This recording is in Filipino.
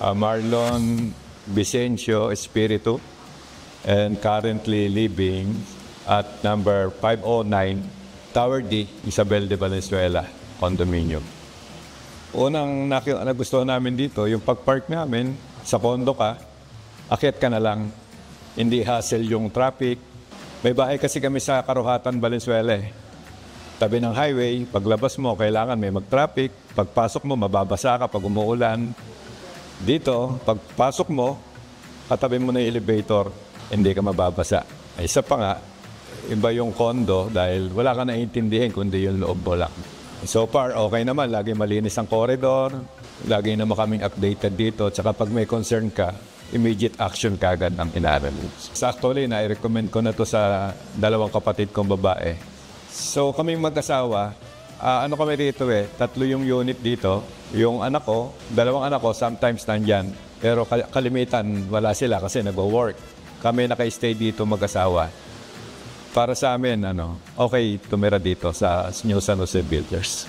Marlon Vicencio Espiritu, and currently living at number 509 Tower D, Isabel de Valenzuela condominium. Unang nagustuhan namin dito, yung pag-park namin sa condo ka, akyat ka na lang, hindi hassle yung traffic. May bahay kasi kami sa Karuhatan, Valenzuela eh. Tabi ng highway, paglabas mo, kailangan may mag-traffic. Pagpasok mo, mababasa ka pag umuulan. Dito, pagpasok mo, katabi mo na yung elevator, hindi ka mababasa. Ay, isa pa nga, iba yung condo dahil wala ka naiintindihan kundi yung loob mo lang. So far, okay naman. Lagi malinis ang corridor. Lagi naman kaming updated dito. Tsaka pag may concern ka, immediate action kagad ang inaral. Actually, na-recommend ko na to sa dalawang kapatid kong babae. So kaming mag-asawa, ano kami dito eh, 3 yung unit dito. Yung anak ko, 2 anak ko, sometimes nandyan. Pero kalimitan, wala sila kasi nagwo-work. Kami naka-stay dito mag-asawa. Para sa amin, okay tumira dito sa New San Jose Builders.